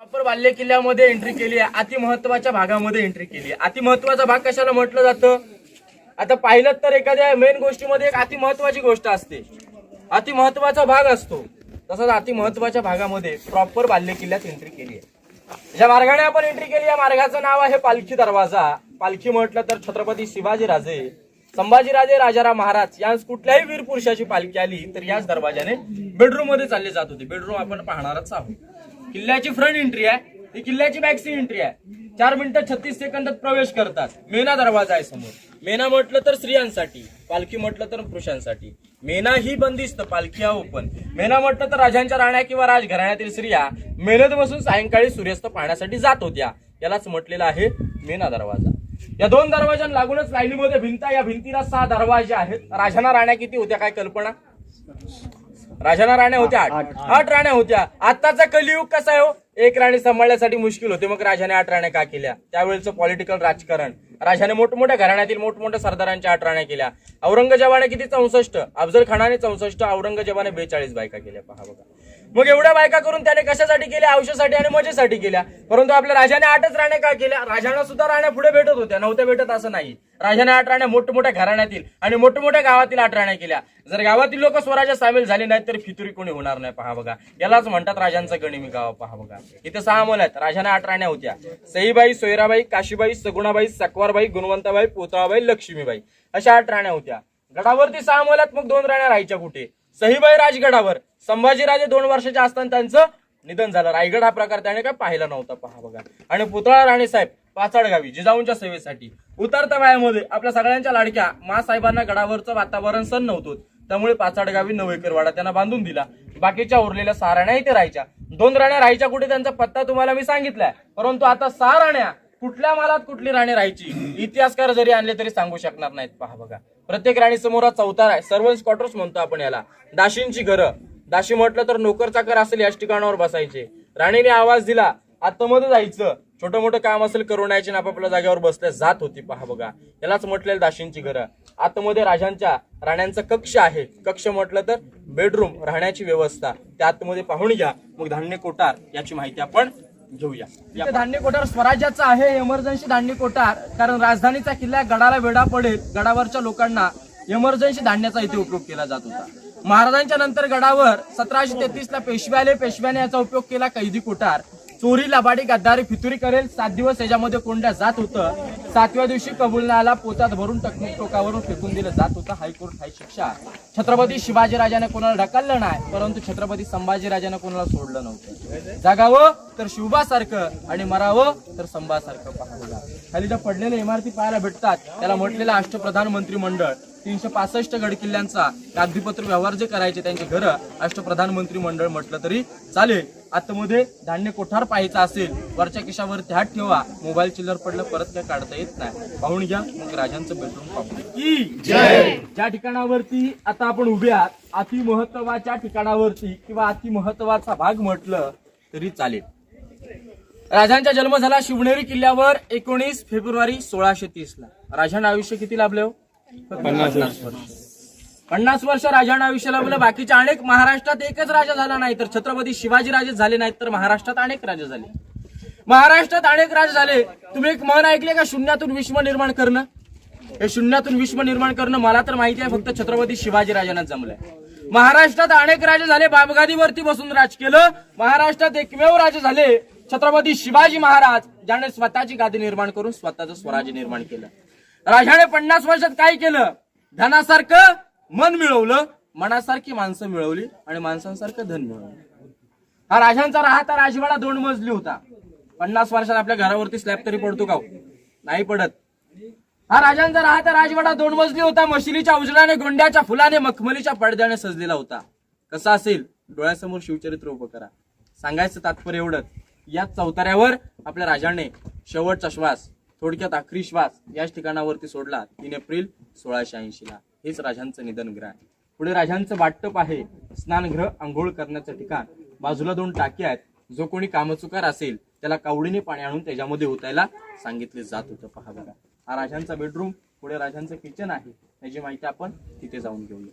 Proper बाल्य किल्ल्यामध्ये entry केली आहे, अति महत्वाच्या भागामध्ये एंट्री केली आहे। अति महत्वाचा भाग कशाला म्हटलं जातं? आता पाहिलं तर एखाद्या मेन गोष्टीमध्ये एक अति महत्वाची गोष्ट असते, अति महत्वाचा भाग असतो। तसंच अति महत्वाच्या भागामध्ये प्रॉपर बाल्य किल्ल्यात एंट्री केली आहे। ज्या मार्गाने आपण एंट्री केली या मार्गाचं नाव आहे पालखी दरवाजा। पालखी म्हटलं तर छत्रपती शिवाजीराजे, संभाजीराजे, राजाराम महाराज यांस कुठल्याही वीर पुरुषाची पालखी आली तर याच दरवाजाने बेडरूम मध्ये चालले जात होते। बेडरूम आपण पाहणारच आहोत। किल्ल्याची फ्रंट एंट्री आहे, ही किल्ल्याची बॅक सी एंट्री आहे। 4 मिनिटं 36 सेकंदात प्रवेश करतात। मेना दरवाजा आहे समोर। मेना म्हटलं तर स्त्रियांसाठी, पालखी म्हटलं तर पुरुषांसाठी। मेना ही बंदिस्त, पालखी हा ओपन। मेना म्हटलं तर राजांच्या राण्या किंवा राजघराण्यातील स्त्रिया मेनेत बसून सायंकाळी सूर्यास्त पाहण्यासाठी जात होत्या, यालाच म्हटलेलं आहे मेना दरवाजा। या 2 दरवाजांना लागूनच लाईनीमध्ये भिंत, या भिंतीला 6 दरवाजे आहेत। राजांना राण्या किती होत्या काय कल्पना? राजांना राण्या होत्या 8 राण्या होत्या। आताचा कलियुग कसा आहे हो, एक राणी सांभाळण्यासाठी मुश्किल होते, मग राजाने 8 राण्या का केल्या? त्यावेळेचं पॉलिटिकल राजकारण, राजाने मोठमोठ्या घराण्यातील मोठमोठ्या सरदारांच्या 8 राण्या केल्या। औरंगजेबाने किती 64, अफजल खानाने 64, औरंगजेबाने 42 बायका केल्या। पहा बघा, मग एवढ्या बायका करून त्याने कशासाठी केल्या? औषधासाठी आणि मजेसाठी केल्या। परंतु आपल्या राजाने 8च राण्या का केल्या? राजांना सुद्धा राण्या पुढे भेटत होत्या, नव्हत्या भेटत असं नाही। राजाने 8 राण्या मोठमोठ्या घराण्यातील आणि मोठमोठ्या गावातील 8 राण्या केल्या। जर गावातील लोक स्वराज्यात सामील झाले नाहीत तर फितुरी कोणी होणार नाही। पहा बघा, यालाच म्हणतात राजांचं गणिमी गाव। पहा बघा, इथे 6 मुलं आहेत। राजाने 8 राण्या होत्या। सईबाई, सोयराबाई, काशीबाई, सगुणाबाई, सकवारबाई, गुणवंताबाई, पोतळाबाई, लक्ष्मीबाई अशा 8 राण्या होत्या। गडावरती 6 मुलं आहेत, मग 2 राण्या राहायच्या कुठे? सईबाई राजगडावर, संभाजीराजे 2 वर्षाचे असताना त्यांचं निधन झालं। रायगड हा प्रकार त्याने काय पाहिला नव्हता। पहा बघा, आणि पुतळा राणीसाहेब पाचाडगावी जिजाऊंच्या सेवेसाठी उतरत्या वयामध्ये आपल्या सगळ्यांच्या लाडक्या मासाहेबांना गडावरचं वातावरण सण नव्हतं, त्यामुळे पाचाडगावी नवेकरवाडा त्यांना बांधून दिला। बाकीच्या उरलेल्या 6 राण्या इथे राहायच्या। 2 राण्या राहायच्या कुठे त्यांचा पत्ता तुम्हाला मी सांगितलाय, परंतु आता 6 राण्या कुठल्या मालात कुठली राणी राहायची इतिहासकार जरी आणले तरी सांगू शकणार नाहीत। पहा बघा, प्रत्येक राणी समोर चौतार आहे, सर्वन्स क्वार्टर्स म्हणतो आपण याला। दाशींची घरं, दाशी म्हटलं तर नोकर चाकर असेल याच ठिकाणावर बसायचे। राणीने आवाज दिला आतमध्ये जायचं, छोटं मोठं काम असेल करून यायचे, आपापल्या जागेवर बसल्या जात होती। पहा बघा, यालाच म्हटलेलं दाशींची घरं। आतमध्ये राजांच्या राण्यांचा कक्ष आहे, कक्ष म्हटलं तर बेडरूम, राहण्याची व्यवस्था। त्या आतमध्ये पाहून घ्या। मग धान्य कोठार याची माहिती आपण घेऊया। धान्य कोठार स्वराज्याचा आहे, इमर्जन्सी धान्य कोठार, कारण राजधानीचा किल्ला गडाला वेढा पडेल, गडावरच्या लोकांना इमर्जन्सी धान्याचा इथे उपयोग केला जात होता। महाराजांच्या नंतर गडावर 1733 ला पेशवे आले, पेशव्याने याचा उपयोग केला कैदी कोठार। चोरी, लबाडी, गद्दारी, फितुरी करेल 7 दिवस याच्यामध्ये कोंडल्या जात होतं। 7व्या दिवशी कबुलनाला पोतात भरून टकमक टोकावरून फेकून दिलं जात होतं। हायकोर्ट हाय शिक्षा। छत्रपती शिवाजीराजाने कोणाला ढकललं नाही, परंतु छत्रपती संभाजीराजाने कोणाला सोडलं नव्हतं। जगावं तर शिवबासारखं आणि मरावं तर संभासारखं। पहा बघा, खाली ज्या पडलेल्या इमारती पाहायला भेटतात त्याला म्हटलेलं अष्टप्रधान मंत्रिमंडळ। 365 गडकिल्ल्यांचा कागदीपत्र व्यवहार जे करायचे त्यांचे घरं अष्टप्रधान मंत्रिमंडळ म्हटलं तरी चालेल। आतमध्ये धान्य कोठार पाहायचा असेल, वरच्या खिशावरती हात ठेवा, मोबाईल चिल्लर पडलं परत काय काढता येत नाही। पाहून घ्या, मग राजांचं बेडरूम पाहू। ज्या ठिकाणावरती आता आपण उभे आहात, अति महत्वाच्या ठिकाणावरती किंवा अति महत्वाचा भाग म्हटलं तरी चालेल। राजांचा जन्म झाला शिवनेरी किल्ल्यावर 19 फेब्रुवारी 1630 ला। राजांना आयुष्य किती लाभले हो? 50 वर्ष। 50 वर्ष राजांना आयुष्य लाभलं। बाकीच्या अनेक महाराष्ट्रात एकच राजा झाला नाही तर छत्रपती शिवाजीराजे झाले नाहीत, तर महाराष्ट्रात अनेक राजे झाले। महाराष्ट्रात अनेक राजे झाले। तुम्ही एक म्हण ऐकले का, शून्यातून विश्व निर्माण करणं? हे शून्यातून विश्व निर्माण करणं मला तर माहिती आहे फक्त छत्रपती शिवाजीराजांना जमलंय। महाराष्ट्रात अनेक राजे झाले, बाबगादीवरती बसून राज केलं। महाराष्ट्रात एकमेव राजे झाले छत्रपती शिवाजी महाराज, ज्याने स्वतःची गादी निर्माण करून स्वतःचं स्वराज्य निर्माण केलं। राजाने 50 वर्षात काय केलं? धनासारखं मन मिळवलं, मनासारखी माणसं मिळवली आणि माणसांसारखं धन मिळवलं। हा राजांचा राहता राजवाडा 2 मजली होता। 50 वर्षात आपल्या घरावरती स्लॅब तरी पडतो का? नाही पडत। हा राजांचा राहता राजवाडा 2 मजली होता। मशिलीच्या उजळाने, गोंड्याच्या फुलाने, मखमलीच्या पडद्याने सजलेला होता। कसा असेल? डोळ्यासमोर शिवचरित्र उभं करा। सांगायचं तात्पर्य एवढंच, या चौताऱ्यावर आपल्या राजाने शेवटचा श्वास, थोडक्यात आखरी श्वास याच ठिकाणावरती सोडला 3 एप्रिल 1680 ला। हेच राजांचं निधनगृह आहे। पुढे राजांचं वाटप आहे, स्नानगृह, आंघोळ करण्याचं ठिकाण, बाजूला 2 टाकी आहेत। जो कोणी कामचुकार असेल त्याला कावडीने पाणी आणून त्याच्यामध्ये ओतायला सांगितले जात होतं। पहा बघा, हा राजांचा बेडरूम, पुढे राजांचं किचन आहे। याची माहिती आपण तिथे जाऊन घेऊया।